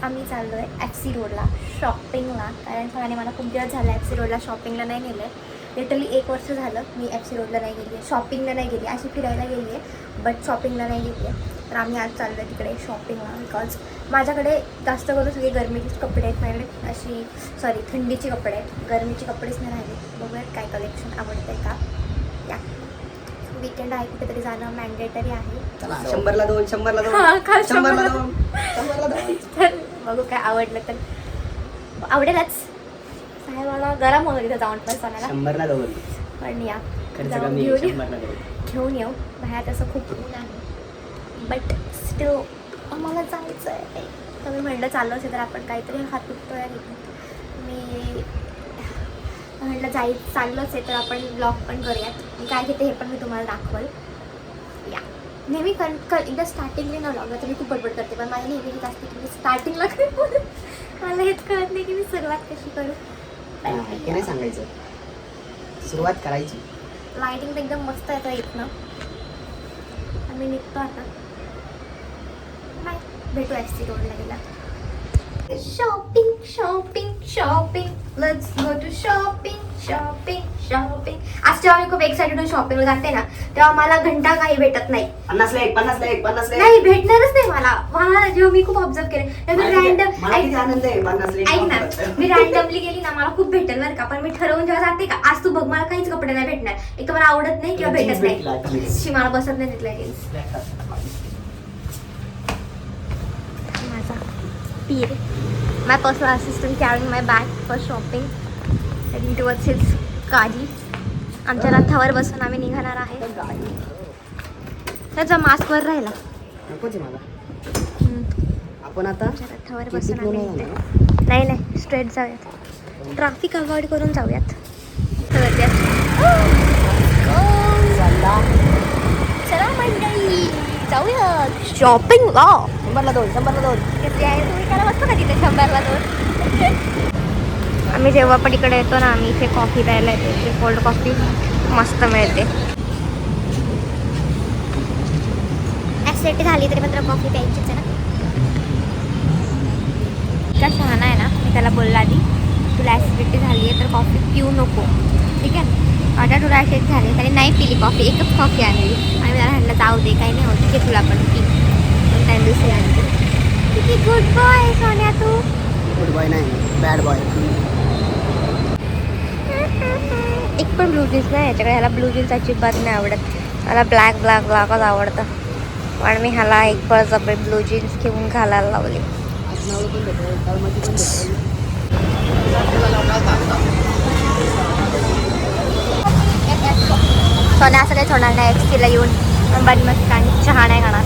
आम्ही चाललो आहे FC रोडला शॉपिंगला. कारण सगळ्यांनी मला खूप दिवस झाला FC रोडला शॉपिंगला नाही नेलं आहे. लिटरली 1 वर्ष झालं मी FC रोडला नाही गेली आहे, शॉपिंगला नाही गेली, अशी फिरायला गेली आहे बट शॉपिंगला नाही गेली आहे. तर आम्ही आज चाललो आहे तिकडे शॉपिंगला. बिकॉज माझ्याकडे जास्त करून सगळे गरमीचेच कपडे आहेत माझ्याकडे, थंडीचे कपडे आहेत, गरमीचे कपडेच नाही राहिले. बघूयात काय कलेक्शन आवडतं आहे का. या वीकेंड आहे, कुठेतरी जाणं मॅन्डेटरी आहे. 100ला 2 100ला 2 100ला 2 100ला 2. तर बघू काय आवडलं तर आवडेलच. साहेबाला गरम होतं तिथं जाऊन पण सोनाला 100ला 2 पण या खर्च जाऊन कमी घेऊन 100ला 2. घेऊन येऊ. बाहेर तसं खूप ऊन आहे बट स्टिल आम्हाला जायचं आहे. तर मी म्हटलं चाललं असेल तर आपण काहीतरी हात तुटतोय घेतो. मी म्हटलं चाललंच आहे तर आपण ब्लॉग पण करूयात. मी काय घेते हे पण मी तुम्हाला दाखवल. या नेहमी एकदा स्टार्टिंगला न ब्लॉग तर मी खूप बडबड करते, पण माझ्या नेहमी हेच असते की मी स्टार्टिंगला काय बोलू. मला हेच कळत नाही की मी सुरुवात कशी करू. नाही सांगायचं, सुरुवात करायची. लाईटिंग तर एकदम मस्त येतं इथनं. आम्ही निघतो आता. बाय, भेटू FC रोडला गेला. Shopping shopping shopping, let's go to shopping shopping shopping. आज जेव्हा मी खूप एक्साइटेड होऊन शॉपिंगला जाते ना तेव्हा मला घंटा काही भेटत नाही. 50ला 1 50ला 1 50ला 1 नाही भेटणारच नाही मला जेव्हा मी खूप ऑब्झर्व केले रॅन्डम. मला किती आनंद आहे 50ला 1. ऐक ना, मी रॅन्डमली गेली ना मला खूप भेटेल बरं का, पण मी ठरवून जेव्हा जाते का आज तू बघ मला काहीच कपडे नाही भेटणार. एक तर मला आवडत नाही किंवा भेटत नाही, मला बसत नाही तिथल्या जीन्स. माझा पीर, my personal assistant carrying my bag for shopping heading towards his गाडी. आमच्या रथावर बसून आम्ही निघणार आहे. त्याचा मास्कवर राहिला नकोच मला. आपण आता आमच्या रथावर बसून आम्ही नाही स्ट्रेट जाऊयात, ट्रॅफिक अवॉइड करून जाऊयात. चला मंडळी जाऊया शॉपिंगला. 100ला 2 100ला 2. तुम्ही त्याला बसतो का तिथे 100ला 2. आम्ही जेव्हा पण इकडे येतो ना आम्ही इथे कॉफी प्यायला येतो. इथे कोल्ड कॉफी मस्त मिळते. ॲसिडिटी झाली तरी मात्र कॉफी प्यायचीच आहे ना. इतका शहाणा आहे ना, मी त्याला बोलला आधी तुला ॲसिडिटी झाली आहे तर कॉफी पिऊ नको, ठीक आहे. आता तुला ॲसिडिटी झाली त्याने नाही पिली कॉफी, एकच कॉफी आणली आणि त्याला म्हटलं जाऊ दे काही नाही होत, ठीक आहे तुला पण पी. पण त्याने दुसरी आणली. किती गुड बॉय सोन्या तू. गुड बॉय नाही, बॅड बॉय. एक पण ब्लू जीन्स नाही याच्याकडे. ह्याला ब्लू जीन्स अजिबात नाही आवडत, मला ब्लॅकच आवडतं. पण मी ह्याला एक बळजबरी ब्लू जीन्स घेऊन घालायला लावली. सोन्या असं काही होणार नाही XCला येऊन पण मस्त आणि चहा नाही खाणार.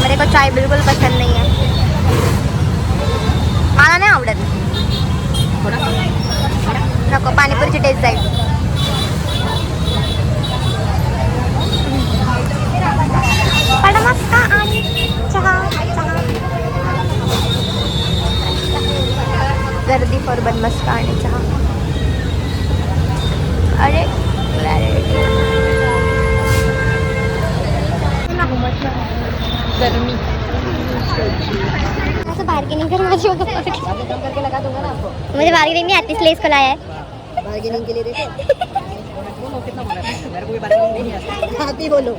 मेरे को चाय बिलकुल पसंद नहीं है, मला नाही आवडत. नको, पाणीपुरीची टेस्ट जाईल. पण मस्त आणि चहा गर्दी फॉर बनमस्का आणि चहा. अरे गर्मी असं बार्गेनिंग कर माझी. मुझे बार्गेनिंग नहीं आती इसलिए इसको लाया है. बार्गेनिंग के लिए देखो आती बोलो.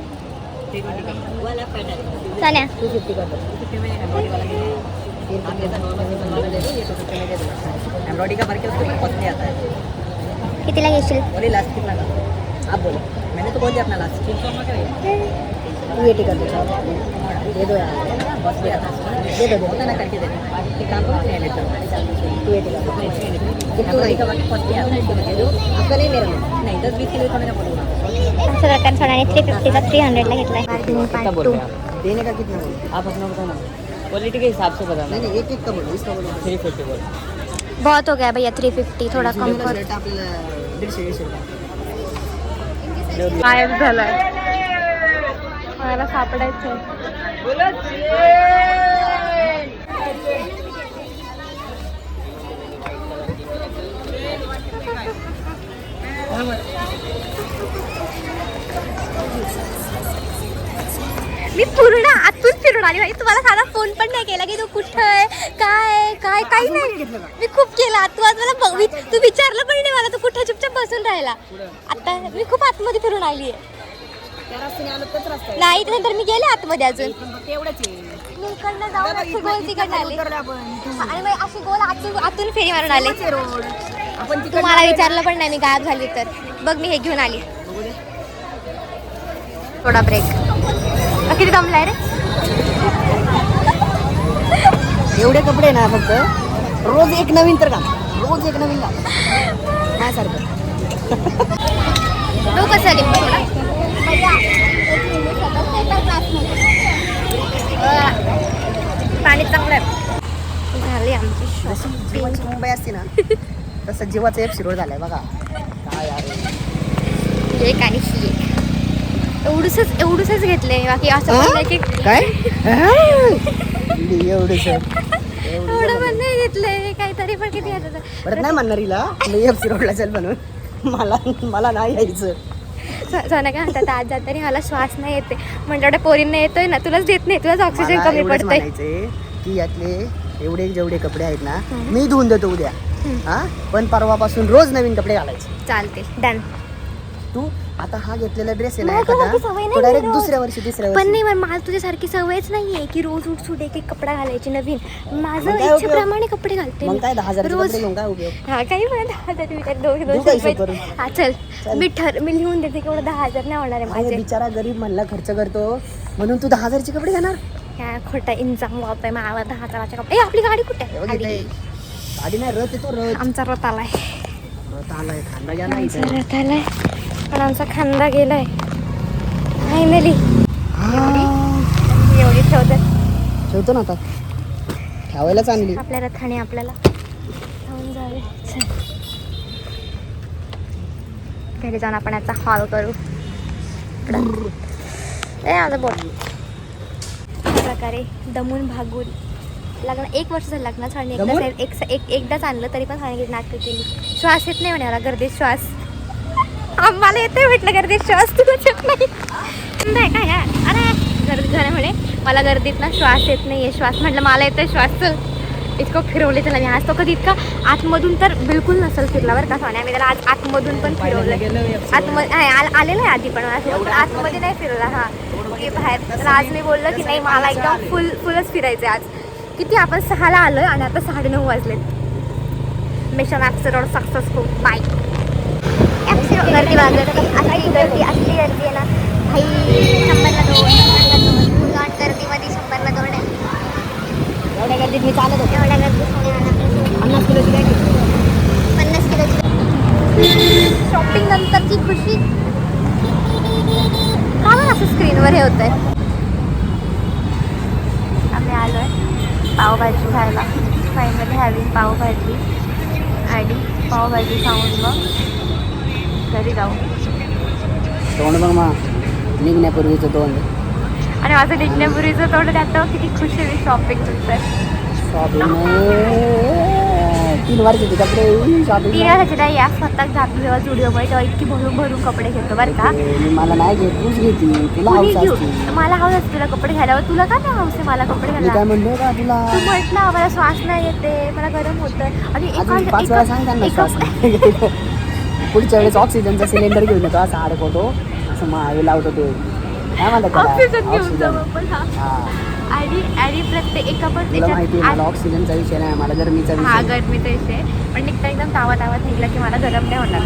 सोन्या 250 कर दो. एम्ब्रॉयडरी का वर्क है उसको कॉस्टली आता है. कितीला घेशील. बोले लास्ट कितना का आप बोलो. मैंने तो बोल दिया अपना लास्ट 280 कर दो. दे दो यार, बस भी आता है. दे दो होता ना करके दे दो. काम को 300 कर दो. 280 कर दो. एम्ब्रॉयडरी का वर्क कॉस्टली आता है, दे दो. आपका नहीं मेरा नहीं 10-20 किलो का मैंने बोलूँगा. असं रकम सोन्याने 350 का 300ला घेतलाय. कितना बोल रहे हैं आप? देने का कितना बोल? आप अपना बताओ ना. क्वालिटी के हिसाब से बताना. नहीं एक का बोलो. इसका बोलो 350 बोलो. बहुत हो गया भैया 350, थोडा कम कर. रेट आपल्याला 150 रुपये. गायब झालाय, मला सापडायचं. मी पूर्ण आतून फिरून आली भाई. तुम्हाला साधा फोन पण नाही केला की तू कुठं आहे, काय काय काही नाही. मी खूप केला. तू आज मला तू विचारलं पण नाही मला, तू कुठे चुपचाप बसून राहिला. आता मी खूप आतमध्ये फिरून आली आहे. नाही त्यानंतर मी गेले आतमध्ये अजून. मी इकडनं जाऊन अशी गोल तिकडनं आले आणि मग अशी गोल आतून फेरी मारून आले. तुम्हाला विचारलं पण नाही मी गायब झाली तर. बघ मी हे घेऊन आली. थोडा ब्रेक. किती दमलाय रे. एवढे कपडे ना फक्त रोज एक नवीन तर घाल, रोज एक नवीन घाल माझ्यासारखं. तो कसा लिंबू थोडा पाणी चांगलं आहे. झाली आमची जीवाची मुंबई असते ना तसं जीवाचं FC रोड झालाय बघा. काय यार एक आणि ही एक एवढूसच घेतले. बाकी असं पण नाही की काय एवढंच एवढं पण नाही घेतलंय. काहीतरी पण किती घेतलं. परत नाही म्हणणार हिला मी FC रोडला चल म्हणून. मला नाही यायचं. सोना काय म्हणतात आज जाताना मला श्वास नाही येते म्हणजे पोरींना येतोय ना, तुलाच देत नाही. तुलाच ऑक्सिजन मला कमी एवढंच पडतंय. म्हणायचंय की यातले एवढे जेवढे कपडे आहेत ना मी धुवून देतो उद्या. हा पण परवापासून रोज नवीन कपडे घालायचे. चालते डन. तू आता हा घेतलेला ड्रेस आहे ना मला एखादा, तुझी सवय नाही तो डायरेक्ट रोज. दुसऱ्या वर्षी तिसऱ्या पण वर्षी. नाही मला तुझ्यासारखी सवयच नाहीये की रोज उठ एक कपडा घालायची नवीन. माझं मग काय उपयोग? इच्छेप्रमाणे कपडे घालते मग मी. काय 10,000 रोज कपडे घेऊन काय उपयोग. हा काही म्हणा 10,000 मी त्यात दोन देऊ का हिशोब रुपये. करून? हा चल मी लिहून देते की एवढं 10,000 नाही होणार आहे अरे माझे. बिचारा गरीब म्हणला खर्च करतो म्हणून तू 10,000चे कपडे घेणार. काय खोटा इंजाम वापराय मला 10,000चे कपडे. ए आपली गाडी कुठे हे बघ आहे? इथे. गाडी नाही रथ येतो रथ. आमचा रथ आलाय. रथ आलाय खांदा गेला आमचा इथे. रथ आलाय पण आमचा खांदा गेलाय फायनली. एवढी ठेवते ठेवतो ना आता ठेवायलाच आणली. आपल्या रथाने आपल्याला घेऊन जावे. चल. घरी जाऊन आपण याचा हॉल करू. ए माझं बोट. अशा प्रकारे दमून भागून लग्न 1 वर्ष झालं लग्नाचं आणि दमून? एकदाच आणलं तरी पण सांगितलं नाटकं केली. श्वास येत नाही म्हणे मला गर्दीत श्वास. आम्हाला येतोय म्हटलं गर्दीत श्वास. तुला येत नाही काय यार. अरे गर्दीत झालं म्हणे मला गर्दीत ना श्वास येत नाहीये. श्वास म्हटलं मला येतोय श्वास. चल इतकं फिरवले त्याला मी आज. तो कधी इतका आतमधून तर बिलकुल नसेल फिरला बरं का सोन्या. मी त्याला आज आतमधून पण फिरवलं. आतमध्ये आलेलं आहे आधी पण आतमध्ये नाही फिरवला. हा की बाहेर. तर आज मी बोललं की नाही मला एकदम फुलच फिरायचं आज. किती आपण 6ला आलोय आणि आता 9:30 वाजलेत. मिशन ॲप्सी रोड सक्सेसफुल. बाय. ॲप्सी रोड गर्दी असली गर्दी आहे ना भाई. 100ला 2 उलट गर्दीमध्ये 100ला 2 आहे. एवढ्या गर्दीत मी चालत होतो. एवढ्या गर्दी 50 किलोची बॅग. 50 किलोची शॉपिंग नंतरची खुशी. का बरं असं स्क्रीनवर हे होत आहे. आम्ही आलोय पावभाजी खायला. फायनली हॅवी पावभाजी आणि पावभाजी खाऊन मग घरी जाऊ. तोंड बघ मग निघण्यापूर्वीचं तोंड. आणि माझं निघण्यापूर्वीचं तोंड त्यात किती खुश आहे मी शॉपिंग नंतर. शॉपिंग 3 वर्षाचे कपडे शॉपिंग. 3 वर्षाची नाही या स्वतः जातो जेव्हा स्टुडिओमध्ये तेव्हा इतकी भरून कपडे घेतो बरं का. मला नाही घेत तूच घेते. तुला कुणी हौस घेऊ. असते. मला हवं असतं तुला कपडे घ्यायला. तुला का नाही हवं मला कपडे मी घ्यायला. काय म्हणलो का तुला तू म्हटलं मला श्वास नाही येते मला गरम होतं आणि अजून 5 वेळा सांग त्यांना श्वास नाही. पुढच्या वेळेस ऑक्सिजनचा सिलेंडर घेऊन येतो असा अडकवतो असं मागे लावतो ते काय म्हणतात त्याला? ऑक्सिजन घेऊन ऑक्सिजन. जाऊ आपण. हा हा आणि प्रत्येक एका पण तुला माहिती आहे मला ऑक्सिजनचा विषय नाही मला गरमीचा हा विषय. गरमीचा विषय पण निघता एकदम तावात निघला की मला गरम नाही होणार.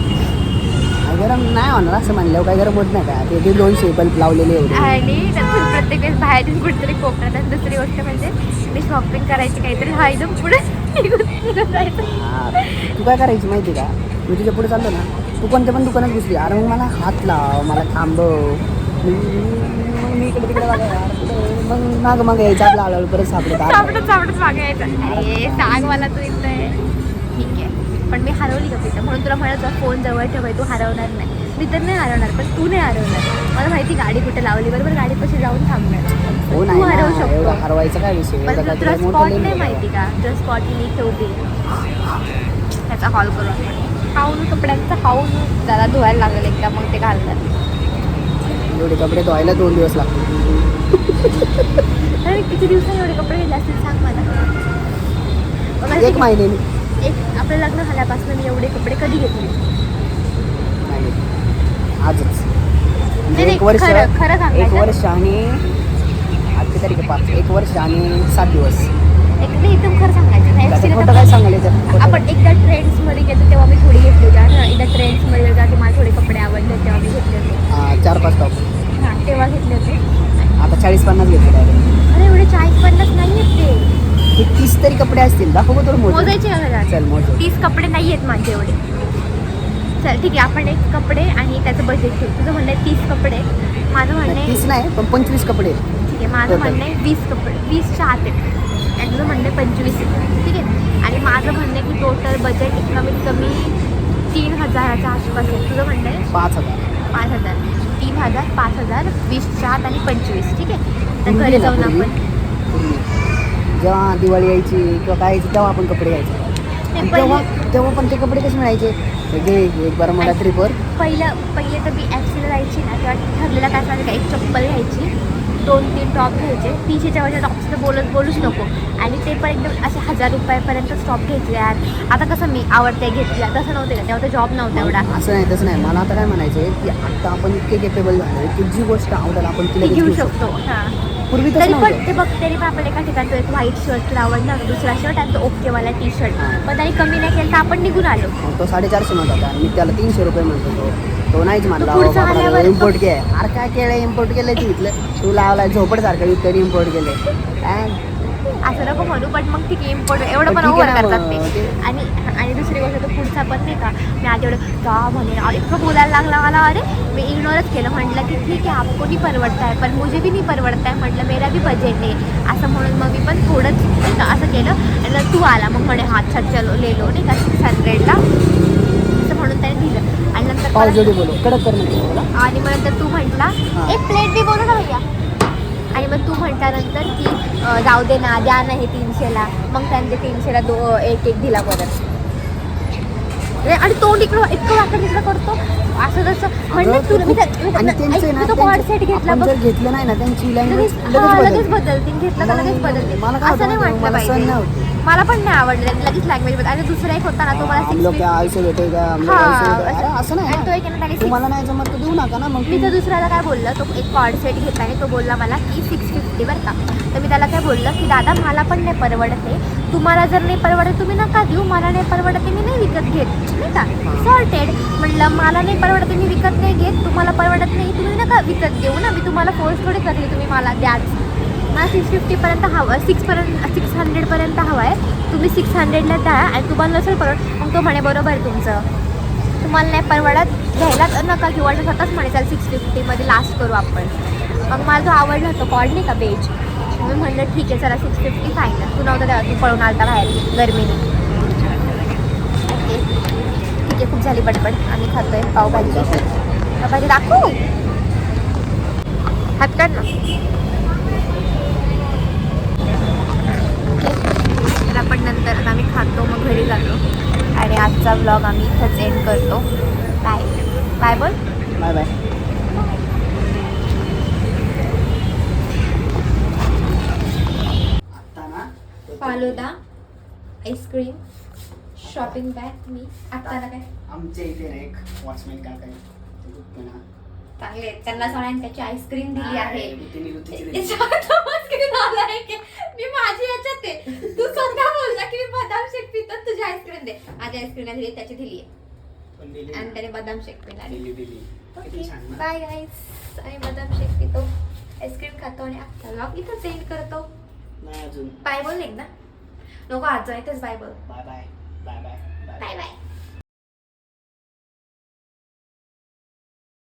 गरम नाही होणार असं म्हणल्यावर काय गरम होत नाही का. ते 200 बल्ब लावलेले एवढे. आणि त्यातून प्रत्येक वेळेस बाहेरून कुठेतरी कोपऱ्यात. आणि दुसरी गोष्ट म्हणजे मी शॉपिंग करायची काहीतरी हा एकदम पुढे निघून जायचं. हा तू काय करायची माहिती का. मी तुझ्या पुढे चाललो ना तू कोणत्या पण दुकानात घुसली अरे मग मला हात लाव मला थांबव. मी इकडे तिकडे मग मागं यायचं आपलं हळूहळू परत सापडत सापडत मागे यायचं. अरे सांग मला तू इथं आहे. ठीक आहे पण मी हरवली का तिथं म्हणून तुला म्हणत फोन जवळ ठेवाय. तू हरवणार नाही. मी तर नाही हरवणार पण तू नाही हरवणार. मला माहिती गाडी कुठे लावली बरोबर गाडीपाशी जाऊन थांबणार. हो तू नाही हरवू ना, शकतो. एवढं हरवायचं काय विषय पण एवढं तुला काय स्पॉट मोठं नाही नाही माहिती का. तुला स्पॉट मी ठेवते. त्याचा हॉल करू आपण. हाऊन कपड्यांचा हाऊन जरा धुवायला लागेल एकदा मग ते घालतात. एवढे कपडे धुवायला 2 दिवस लागतात. अरे किती दिवसांनी एवढे कपडे घेतले असतील सांग मला. एक महिन्याने आपलं लग्न झाल्यापासून मी एवढे कपडे कधी घेतले नाही, आजच. नाही, एक वर्ष, खरं खरं एक सांगायचं. वर्ष आणि आजची तारीख 5, 1 वर्ष आणि 7 दिवस. एकदम खरं सांगायचं नाही. त्याचं Actually खोटं काय सांगायचं? आपण एकदा ट्रेंड्समध्ये गेलो तेव्हा मी थोडी घेतली होती आणि एकदा ट्रेंड्समध्ये गेलो तेव्हा मला थोडे कपडे आवडले तेव्हा मी घेतले होते. 4-5 टॉप. हां तेव्हा घेतले होते. आता 40-50 घेतले आहे. अरे एवढे 40-50 नाही आहेत ते. हे 30 तरी कपडे असतील. दाखव तर मोजायचे का घरात? चल मोज. 30 कपडे नाही आहेत माझे एवढे. चल ठीक आहे, आपण एक कपडे आणि त्याचं बजेट घेऊ. तुझं म्हणणं आहे 30 कपडे, माझं म्हणणं आहे 30 नाही पण 25 कपडे. ठीक आहे, माझं म्हणणं आहे 20 कपडे, 20च्या आत आहेत आणि तुझं म्हणणं आहे 25 आहे. ठीक आहे, आणि माझं म्हणणं आहे की टोटल बजेट कमीत कमी 3000च्या आसपास आहे. तुझं म्हणणं आहे 5000. 5000. 3000, 5000, 20च्या आत आणि 25. ठीक आहे, तर पूर्वी घरी ना, जाऊन पूर्वी. आपण जेव्हा दिवाळी यायची किंवा काय यायची तेव्हा आपण कपडे घ्यायचे. आणि तेव्हा पण ते कपडे कसे मिळायचे? घे एक बार मला ट्रिपवर. पहिले तर मी ॲक्सिला जायची ना तेव्हा ठरलेला काय सांगायचं, एक चप्पल घ्यायची, 2-3 टॉप घ्यायचे. 300च्या वरच्या टॉपचं तर बोलूच नको. आणि ते पण एकदम असे 1000 रुपयापर्यंत टॉप घ्यायचे यार. आता कसं मी आवडते घेतल्या तसं नव्हते का, तेव्हा तर जॉब नव्हता एवढा. असं नाही तसं नाही. मला आता काय म्हणायचं आहे की आता आपण इतके केपेबल झालो की जी गोष्ट आवडेल आपण तिला ती घेऊ शकतो. हां, पूर्वी तसं तरी पण नव्हतं. ते बघ, तरी पण आपल्याला एका ठिकाणी तो एक व्हाईट शर्ट तुला आवडला, दुसरा शर्ट आणि तो ओकेवाला टी-शर्ट. पण त्याने कमी नाही केलं तर आपण निघून आलो. तो 450 म्हणत होता. मी त्याला 300 रुपये म्हणत होतो. तो नाहीच म्हणला. पुढचा आल्यावर इम्पोर्ट घे. अरे काय केलं, इम्पोर्ट केलं ते इथलं. तू लावला झोपडसारखं इतकं इम्पोर्ट केलं काय. असं नको म्हणू, पण मग ठीक आहे, इम्पोर्ट एवढं पण ओव्हर करतात ते. आणि दुसरी गोष्ट तर पुढचा पण नाही का, मी आज एवढं का म्हणे इतकं बोलायला लागला मला. अरे मी इग्नोरच केलं, म्हटलं की ठीक आहे आपको नहीं परवडता है पण मुझे भी नहीं परवडता है, म्हटलं मेरा भी बजेट आहे असं म्हणून मग मी पण थोडंच नाही का असं केलं. आणि नंतर तू आला मग म्हणे अच्छा चलो ले लो नाही का 600ला असं म्हणून त्याने दिलं. आणि नंतर बोलो कडक करणं. आणि मग नंतर तू म्हटला एक प्लेट भी बोलो ना भैया. आणि मग तू म्हटल्यानंतर की जाऊ दे ना, द्या ना हे 300ला. मग त्याने 300ला एक दिला परत. आणि तोंड इतकं वाकड तिकडं करतो असं जसं म्हणलं तुला. मी तो कॉर्ड सेट घेतला बघ. घेतलं नाही ना त्यांची लँग्वेज लगेच बदलते, घेतलं का लगेच बदलते. असं नाही वाटलं पाहिजे. मला पण नाही आवडलं त्यांनी लगेच लँग्वेज बदल. आणि दुसरा एक होता ना तो मला 650. असं नाही. आणि तो एक ना तुम्हाला नाही जमत तर देऊ नका ना. मग मी तर दुसऱ्याला काय बोललं, तो एक कॉर्ड सेट घेतला आणि तो बोलला मला की 650 बरं का. तर मी त्याला काय बोललं की दादा मला पण नाही परवडत आहे, तुम्हाला जर नाही परवडत तुम्ही नका देऊ, मला नाही परवडत आहे मी नाही विकत घेत नाही का. सॉर्टेड. म्हटलं मला नाही परवडत आहे मी विकत नाही घेत, तुम्हाला परवडत नाही तुम्ही नका विकत देऊ ना, मी तुम्हाला फोर्स थोडी करते तुम्ही मला द्याच. मला 650पर्यंत हवं, 600पर्यंत हवं आहे, तुम्ही 600ला द्या. आणि तुम्हाला नसेल परवडत मग तो म्हणे बरोबर तुमचं, तुम्हाला नाही परवडत घ्यायला तर नका घेऊ. आणि स्वतःच म्हणे चाल 650मध्ये लास्ट करू आपण. मग मला तो आवडला होता कॉर्ड नाही का बेज. मी म्हणलं ठीक आहे चला 650 फायनल. तू नव्हता तेव्हा, तू पळून आलता बाहेर गरमीने. ओके ठीक आहे, खूप झाली बडबड. आम्ही खातोय पावभाजी. पावभाजी दाखवू, हात काढ ना. तर आपण नंतर आम्ही खातो मग घरी जातो. आणि आजचा व्लॉग आम्ही इथंच एंड करतो. बाय बाय बोल. Bye bye. Falooda, ice cream, shopping bag. मी आता काय आमच्या इथे ना एक वॉचमॅन काका आहे. चांगले आहेत. त्यांना सगळ्यांनी त्याची आईस्क्रीम दिली आहे. मी माझी याच्यात आहे. तू स्वतः बोलला की मी बदाम शेक पितो, तुझी आईस्क्रीम दे. माझी आईस्क्रीम दिली, त्याची दिली आहे. आणि त्याने बदाम शेक पिला. बाय गाईस. आम्ही बदाम शेक पितो, आईस्क्रीम खातो आणि आपला व्लॉग इथं सेंड करतो. नाही अजून बाय बोल एकदा. नको आज इथंच बाय बोल. Bye bye bye bye bye bye.